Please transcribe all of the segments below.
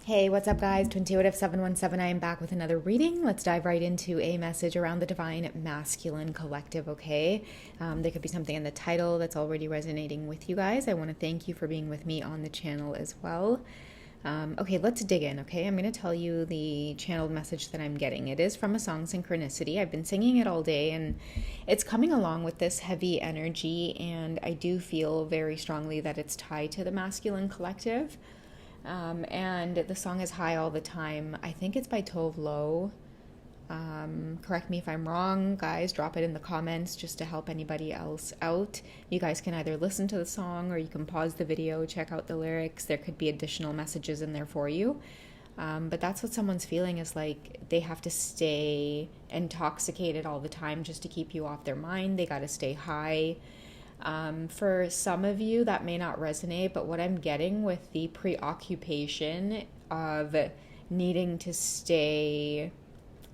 Hey, what's up, guys? Twintuitive 717. I am back with another reading. Let's dive right into a message around the divine masculine collective, okay? There could be something in the title that's already resonating with you guys. I want to thank you for being with me on the channel as well. Okay, let's dig in, okay? I'm going to tell you the channeled message that I'm getting. It is from a song, Synchronicity. I've been singing it all day, and it's coming along with this heavy energy, and I do feel very strongly that it's tied to the masculine collective. And the song is High All the Time. I think it's by Tove Lo. Correct me if I'm wrong, guys. Drop it in the comments just to help anybody else out. You guys can either listen to the song or you can pause the video, check out the lyrics. There could be additional messages in there for you. But that's what someone's feeling is like they have to stay intoxicated all the time just to keep you off their mind. They got to stay high. For some of you, that may not resonate, but what I'm getting with the preoccupation of needing to stay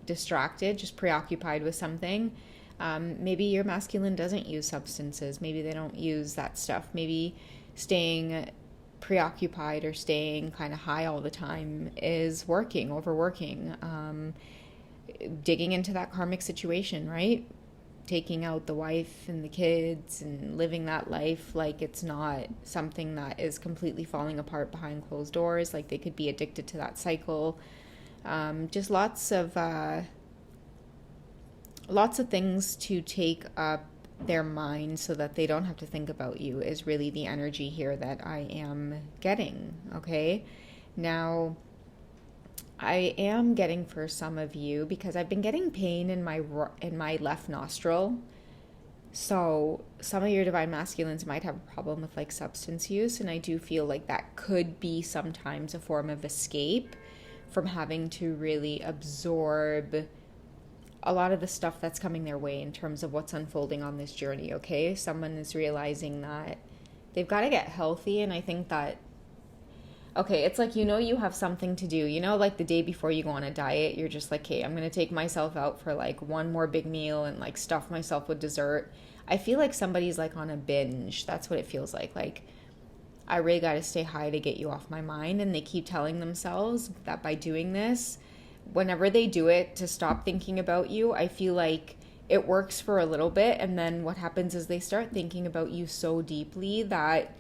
distracted, just preoccupied with something, maybe your masculine doesn't use substances. Maybe they don't use that stuff. Maybe staying preoccupied or staying kind of high all the time is overworking, digging into that karmic situation, right? Taking out the wife and the kids and living that life like it's not something that is completely falling apart behind closed doors. Like they could be addicted to that cycle. Just lots of things to take up their mind so that they don't have to think about you is really the energy here that I am getting. Okay, now I am getting for some of you, because I've been getting pain in my left nostril. So some of your divine masculines might have a problem with like substance use, and I do feel like that could be sometimes a form of escape from having to really absorb a lot of the stuff that's coming their way in terms of what's unfolding on this journey, okay? Someone is realizing that they've got to get healthy, and I think that okay, it's like, you have something to do. Like the day before you go on a diet, you're just like, okay, I'm going to take myself out for like one more big meal and like stuff myself with dessert. I feel like somebody's like on a binge. That's what it feels like. Like, I really got to stay high to get you off my mind. And they keep telling themselves that by doing this, whenever they do it to stop thinking about you, I feel like it works for a little bit. And then what happens is they start thinking about you so deeply that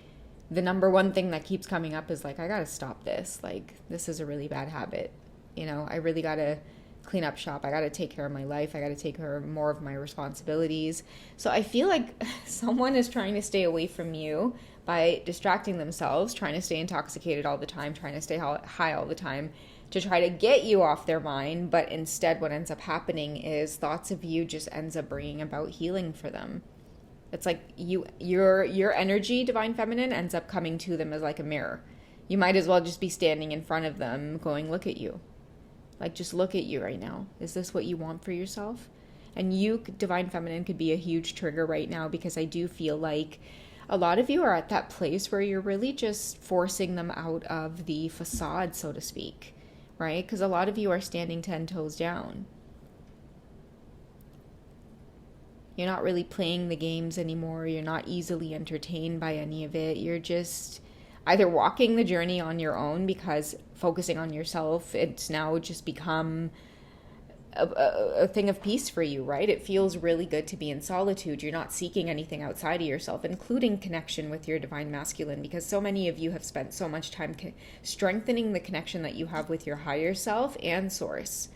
the number one thing that keeps coming up is like, I gotta stop this. Like, this is a really bad habit. I really gotta clean up shop. I gotta take care of my life. I gotta take care of more of my responsibilities. So I feel like someone is trying to stay away from you by distracting themselves, trying to stay intoxicated all the time, trying to stay high all the time to try to get you off their mind. But instead, what ends up happening is thoughts of you just ends up bringing about healing for them. It's like your energy, divine feminine, ends up coming to them as like a mirror. You might as well just be standing in front of them going, look at you. Like, just look at you right now. Is this what you want for yourself? And you, divine feminine, could be a huge trigger right now, because I do feel like a lot of you are at that place where you're really just forcing them out of the facade, so to speak, right? Because a lot of you are standing 10 toes down. You're not really playing the games anymore. You're not easily entertained by any of it. You're just either walking the journey on your own, because focusing on yourself, it's now just become a thing of peace for you, right? It feels really good to be in solitude. You're not seeking anything outside of yourself, including connection with your divine masculine, because so many of you have spent so much time strengthening the connection that you have with your higher self and source.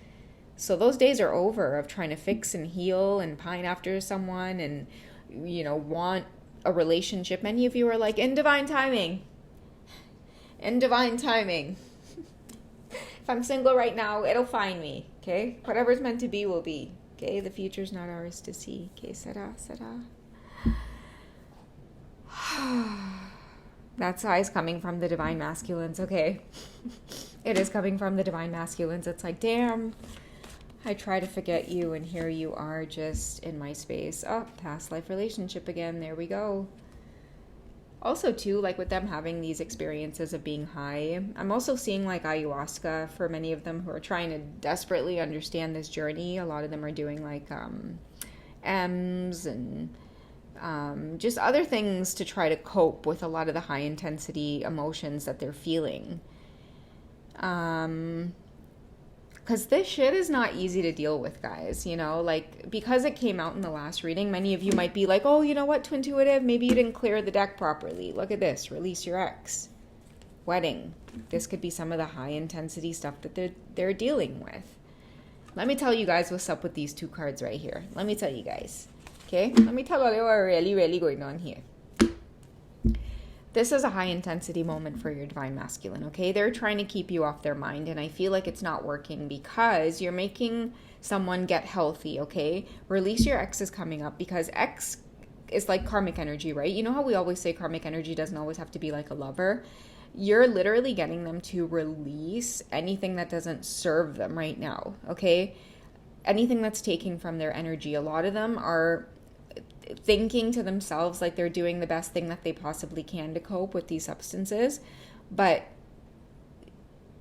So those days are over of trying to fix and heal and pine after someone and, want a relationship. Many of you are like, in divine timing. In divine timing. If I'm single right now, it'll find me, okay? Whatever's meant to be will be, okay? The future's not ours to see, okay? Sera. That sigh is coming from the divine masculines, okay? It is coming from the divine masculines. It's like, damn, I try to forget you, and here you are just in my space. Oh, past life relationship again. There we go. Also, too, like with them having these experiences of being high, I'm also seeing like ayahuasca for many of them who are trying to desperately understand this journey. A lot of them are doing like M's and just other things to try to cope with a lot of the high intensity emotions that they're feeling. Because this shit is not easy to deal with, guys. Like, because it came out in the last reading, many of you might be like, oh, you know what, Twintuitive, maybe you didn't clear the deck properly. Look at this. Release your ex. Wedding. This could be some of the high intensity stuff that they're dealing with. Let me tell you guys what's up with these two cards right here. Let me tell you guys. Okay? Let me tell you what's really, really going on here. This is a high intensity moment for your divine masculine, okay? They're trying to keep you off their mind, and I feel like it's not working because you're making someone get healthy, okay? Release your ex is coming up because ex is like karmic energy, right? You know how we always say karmic energy doesn't always have to be like a lover? You're literally getting them to release anything that doesn't serve them right now, okay? Anything that's taking from their energy. A lot of them are thinking to themselves like they're doing the best thing that they possibly can to cope with these substances, but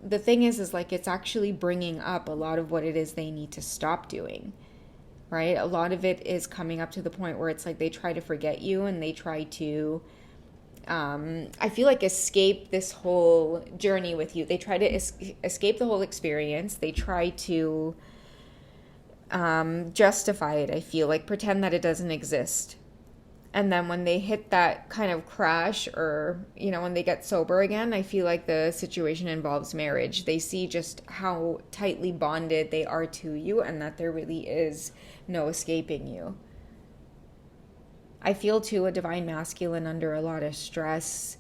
the thing is like it's actually bringing up a lot of what it is they need to stop doing, right? A lot of it is coming up to the point where it's like they try to forget you and they try to I feel like escape this whole journey with you. They try to escape the whole experience. They try to justify it, I feel like, pretend that it doesn't exist. And then when they hit that kind of crash or, when they get sober again, I feel like the situation involves marriage. They see just how tightly bonded they are to you and that there really is no escaping you. I feel, too, a divine masculine under a lot of stress.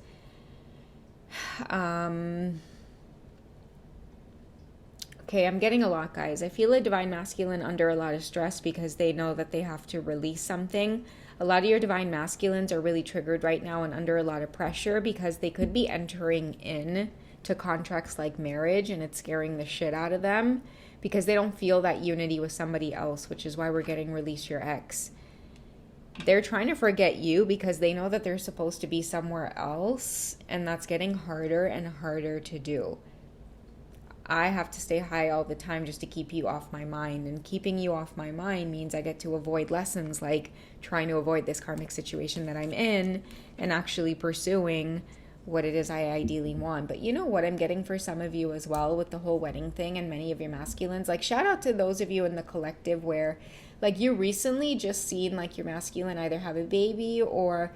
Okay, I'm getting a lot, guys. I feel a divine masculine under a lot of stress because they know that they have to release something. A lot of your divine masculines are really triggered right now and under a lot of pressure because they could be entering in to contracts like marriage and it's scaring the shit out of them because they don't feel that unity with somebody else, which is why we're getting release your ex. They're trying to forget you because they know that they're supposed to be somewhere else, and that's getting harder and harder to do. I have to stay high all the time just to keep you off my mind, and keeping you off my mind means I get to avoid lessons like trying to avoid this karmic situation that I'm in and actually pursuing what it is I ideally want. But you know what I'm getting for some of you as well with the whole wedding thing and many of your masculines? Like, shout out to those of you in the collective where like you recently just seen like your masculine either have a baby or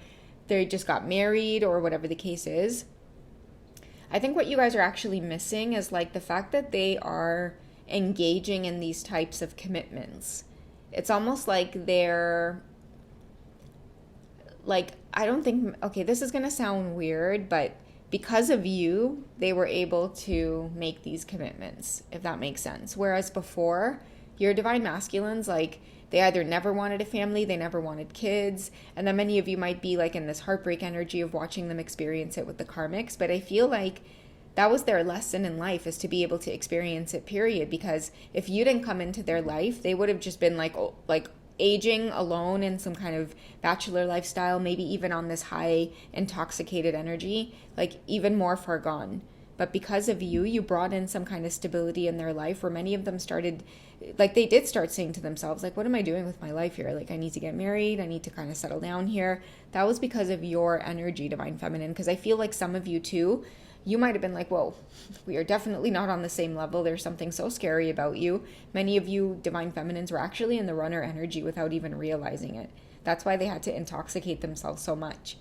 they just got married or whatever the case is. I think what you guys are actually missing is like the fact that they are engaging in these types of commitments. It's almost like they're like, I don't think, okay, this is going to sound weird, but because of you, they were able to make these commitments, if that makes sense. Whereas before, your divine masculines, like, they either never wanted a family, they never wanted kids, and then many of you might be like in this heartbreak energy of watching them experience it with the karmics, but I feel like that was their lesson in life, is to be able to experience it, period, because if you didn't come into their life, they would have just been like aging alone in some kind of bachelor lifestyle, maybe even on this high intoxicated energy, like even more far gone. But because of you, you brought in some kind of stability in their life where many of them started, like they did start saying to themselves, like, what am I doing with my life here? Like, I need to get married. I need to kind of settle down here. That was because of your energy, divine feminine. Because I feel like some of you too, you might have been like, whoa, we are definitely not on the same level. There's something so scary about you. Many of you divine feminines were actually in the runner energy without even realizing it. That's why they had to intoxicate themselves so much.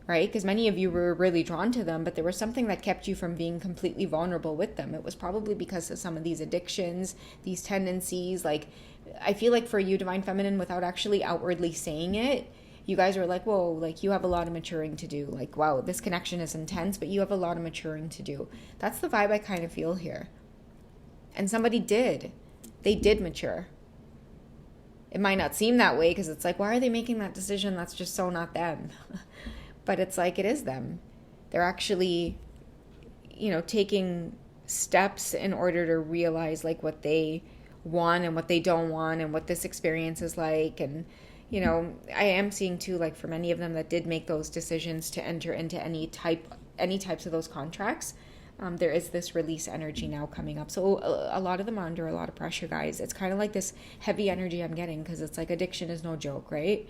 Right? Because many of you were really drawn to them, but there was something that kept you from being completely vulnerable with them. It was probably because of some of these addictions, these tendencies. Like, I feel like for you, divine feminine, without actually outwardly saying it, you guys are like, whoa, like you have a lot of maturing to do. Like, wow, this connection is intense, but you have a lot of maturing to do. That's the vibe I kind of feel here. And somebody did. They did mature. It might not seem that way because it's like, why are they making that decision? That's just so not them. But it's like, it is them. They're actually, taking steps in order to realize like what they want and what they don't want and what this experience is like. And, I am seeing too, like for many of them that did make those decisions to enter into any types of those contracts, there is this release energy now coming up. So a lot of them are under a lot of pressure, guys. It's kind of like this heavy energy I'm getting because it's like addiction is no joke, right?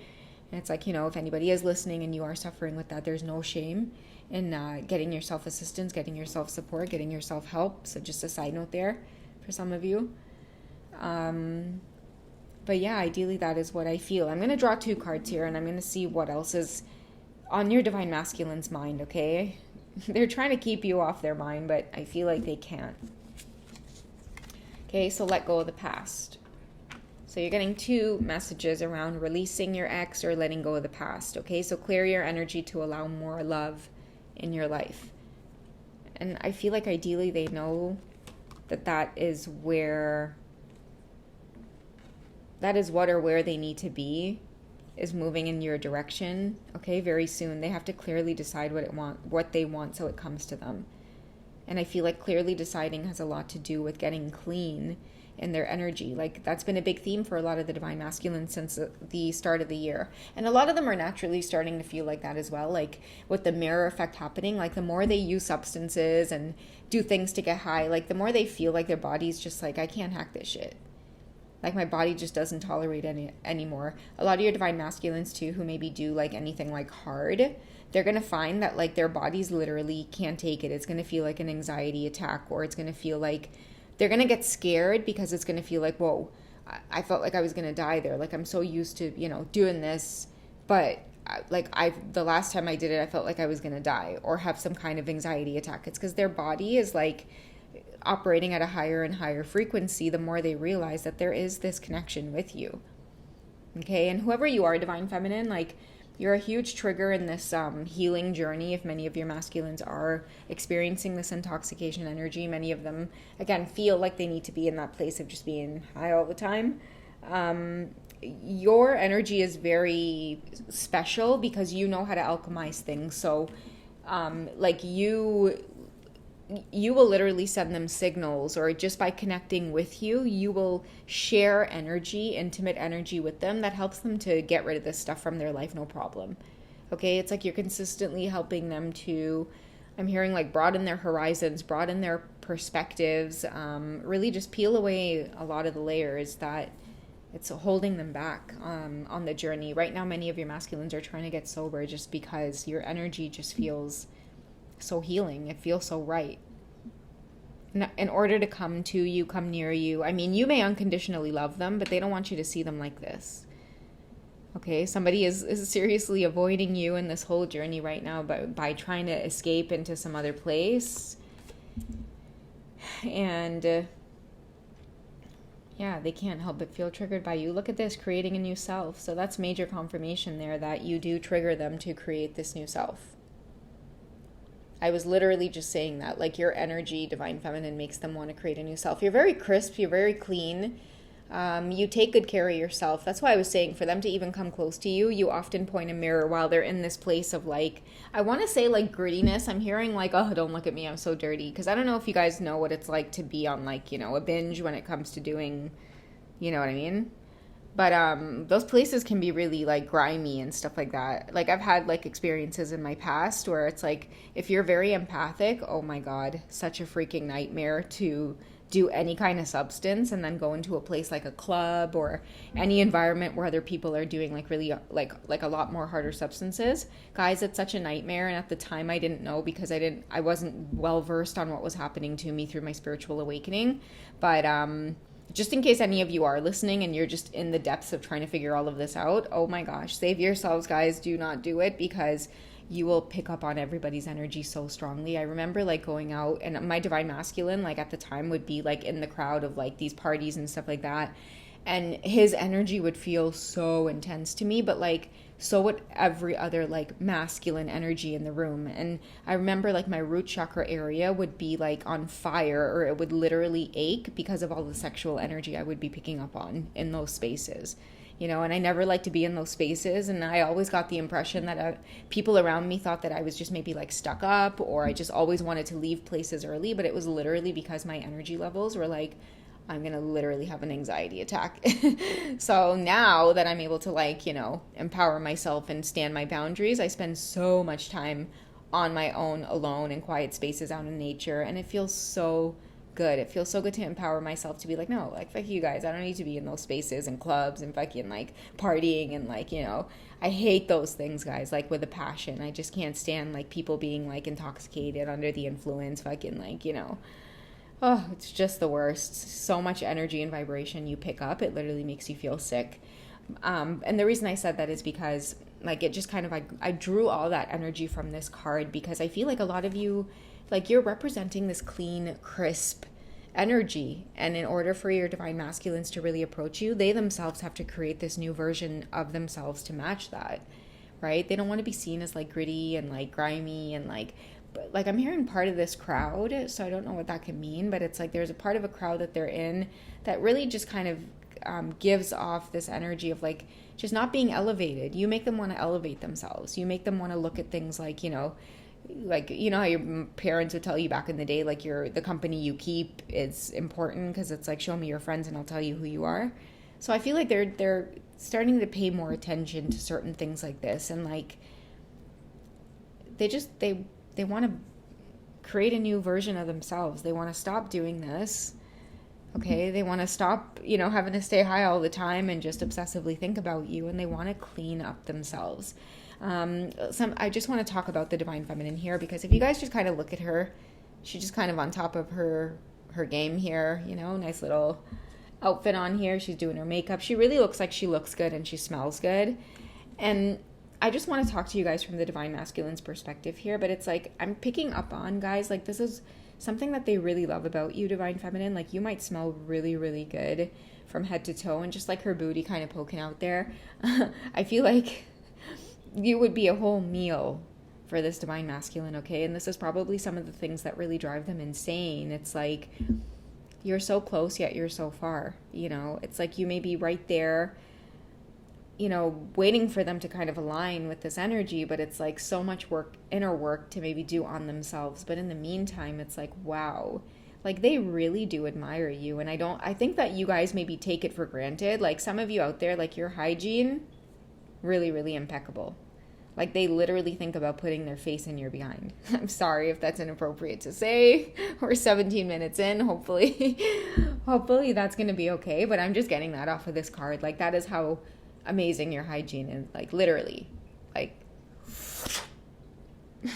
And it's like, if anybody is listening and you are suffering with that, there's no shame. in getting yourself assistance, getting yourself support, getting yourself help. So just a side note there for some of you. But yeah, ideally that is what I feel. I'm going to draw 2 cards here, and I'm going to see what else is on your Divine Masculine's mind, okay? They're trying to keep you off their mind, but I feel like they can't. Okay, so let go of the past. So you're getting 2 messages around releasing your ex or letting go of the past, okay? So clear your energy to allow more love in your life. And I feel like ideally they know that is where... that is what or where they need to be, is moving in your direction, okay, very soon. They have to clearly decide what they want so it comes to them. And I feel like clearly deciding has a lot to do with getting clean in their energy. Like, that's been a big theme for a lot of the Divine Masculine since the start of the year. And a lot of them are naturally starting to feel like that as well. Like, with the mirror effect happening, like, the more they use substances and do things to get high, like, the more they feel like their body's just like, I can't hack this shit. Like, my body just doesn't tolerate anymore. A lot of your Divine Masculines, too, who maybe do, like, anything, like, hard, they're going to find that, like, their bodies literally can't take it. It's going to feel like an anxiety attack, or it's going to feel like they're going to get scared because it's going to feel like, whoa, I felt like I was going to die there. Like, I'm so used to, doing this, but, the last time I did it, I felt like I was going to die or have some kind of anxiety attack. It's because their body is, like, operating at a higher and higher frequency the more they realize that there is this connection with you. Okay, and whoever you are, Divine Feminine, like, you're a huge trigger in this healing journey. If many of your masculines are experiencing this intoxication energy, many of them, again, feel like they need to be in that place of just being high all the time. Your energy is very special because you know how to alchemize things. So, you will literally send them signals, or just by connecting with you, you will share energy, intimate energy with them that helps them to get rid of this stuff from their life, no problem. Okay, it's like you're consistently helping them to, I'm hearing, like, broaden their horizons, broaden their perspectives, really just peel away a lot of the layers that it's holding them back on the journey. Right now, many of your masculines are trying to get sober just because your energy just feels so healing. It feels so right. In order to come to you, come near you, I mean, you may unconditionally love them, but they don't want you to see them like this. Okay, somebody is seriously avoiding you in this whole journey right now by trying to escape into some other place. And yeah, they can't help but feel triggered by you. Look at this, creating a new self. So that's major confirmation there that you do trigger them to create this new self. I was literally just saying that, like, your energy, Divine Feminine, makes them want to create a new self. You're very crisp. You're very clean. You take good care of yourself. That's why I was saying, for them to even come close to you, you often point a mirror while they're in this place of, like, I want to say, like, grittiness. I'm hearing, like, oh, don't look at me, I'm so dirty. Because I don't know if you guys know what it's like to be on, like, a binge when it comes to doing, you know what I mean? But those places can be really, like, grimy and stuff like that. Like, I've had, like, experiences in my past where it's like, if you're very empathic, oh my God, such a freaking nightmare to do any kind of substance and then go into a place like a club or any environment where other people are doing, like, really, like a lot more harder substances. Guys, it's such a nightmare. And at the time I didn't know because I wasn't well versed on what was happening to me through my spiritual awakening. But just in case any of you are listening and you're just in the depths of trying to figure all of this out, oh my gosh, save yourselves, guys. Do not do it, because you will pick up on everybody's energy so strongly. I remember, like, going out, and my Divine Masculine, like, at the time would be, like, in the crowd of, like, these parties and stuff like that, and his energy would feel so intense to me, but, like, so would every other, like, masculine energy in the room. And I remember, like, my root chakra area would be, like, on fire, or it would literally ache because of all the sexual energy I would be picking up on in those spaces. And I never liked to be in those spaces, and I always got the impression that people around me thought that I was just maybe, like, stuck up, or I just always wanted to leave places early, but it was literally because my energy levels were like, I'm going to literally have an anxiety attack. So now that I'm able to, like, empower myself and stand my boundaries, I spend so much time on my own, alone, in quiet spaces out in nature, and it feels so good. It feels so good to empower myself to be like, no, like, fuck you guys. I don't need to be in those spaces and clubs and fucking like partying and like, I hate those things, guys, like with a passion. I just can't stand like people being like intoxicated under the influence, fucking like, oh, it's just the worst. So much energy and vibration you pick up. It literally makes you feel sick. And the reason I said that is because like it just kind of, I drew all that energy from this card because I feel like a lot of you, like you're representing this clean, crisp energy. And in order for your divine masculines to really approach you, they themselves have to create this new version of themselves to match that, right? They don't want to be seen as like gritty and like grimy and like, but like I'm hearing part of this crowd, so I don't know what that can mean, but it's like there's a part of a crowd that they're in that really just kind of gives off this energy of like just not being elevated. You make them want to elevate themselves. You make them want to look at things like, like how your parents would tell you back in the day, like the company you keep is important because it's like, show me your friends and I'll tell you who you are. So I feel like they're starting to pay more attention to certain things like this, and like they want to create a new version of themselves. They want to stop doing this. Okay, they want to stop, having to stay high all the time and just obsessively think about you, and they want to clean up themselves. I just want to talk about the divine feminine here, because if you guys just kind of look at her, she's just kind of on top of her game here, nice little outfit on here. She's doing her makeup. She really looks like she looks good and she smells good. And I just want to talk to you guys from the divine masculine's perspective here, but it's like I'm picking up on, guys, like this is something that they really love about you, divine feminine. Like you might smell really, really good from head to toe, and just like her booty kind of poking out there. I feel like you would be a whole meal for this divine masculine, okay? And this is probably some of the things that really drive them insane. It's like you're so close, yet you're so far, It's like you may be right there, waiting for them to kind of align with this energy, but it's like so much work, inner work to maybe do on themselves. But in the meantime, it's like, wow, like they really do admire you. And I think that you guys maybe take it for granted. Like some of you out there, like your hygiene, really, really impeccable. Like they literally think about putting their face in your behind. I'm sorry if that's inappropriate to say. We're 17 minutes in. Hopefully that's going to be okay. But I'm just getting that off of this card. Like that is how amazing your hygiene is, like literally, like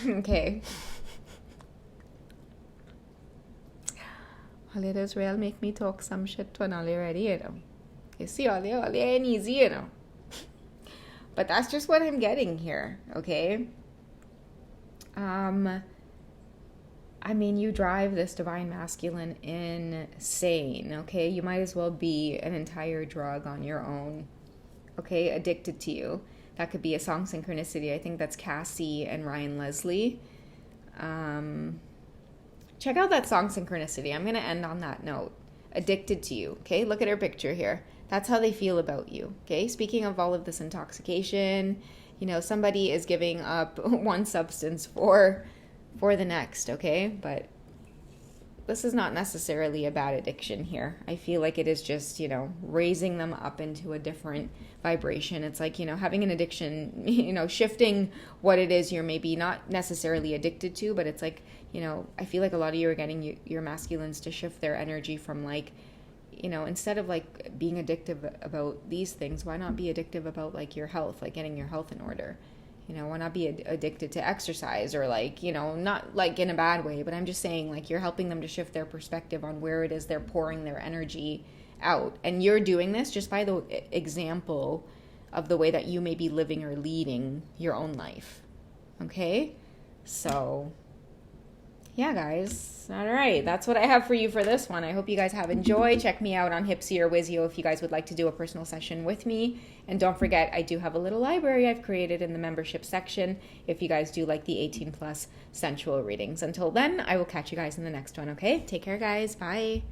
okay. All it is real make me talk some shit to an all already, You see, all ain't easy, But that's just what I'm getting here, okay? I mean, you drive this divine masculine insane, okay? You might as well be an entire drug on your own. Okay, addicted to you. That could be a song synchronicity. I think that's Cassie and Ryan Leslie. Check out that song synchronicity. I'm going to end on that note. Addicted to you. Okay, look at her picture here. That's how they feel about you. Okay, speaking of all of this intoxication, somebody is giving up one substance for the next. Okay, but this is not necessarily a bad addiction here. I feel like it is just, raising them up into a different vibration. It's like, having an addiction, shifting what it is you're maybe not necessarily addicted to, but it's like, I feel like a lot of you are getting your masculines to shift their energy from like, instead of like being addictive about these things, why not be addictive about like your health, like getting your health in order? Why not be addicted to exercise or like, not like in a bad way, but I'm just saying like you're helping them to shift their perspective on where it is they're pouring their energy out. And you're doing this just by the example of the way that you may be living or leading your own life. Okay? So, yeah, guys. All right. That's what I have for you for this one. I hope you guys have enjoyed. Check me out on Hipsy or Wizio if you guys would like to do a personal session with me. And don't forget, I do have a little library I've created in the membership section if you guys do like the 18 plus sensual readings. Until then, I will catch you guys in the next one, okay? Take care, guys. Bye.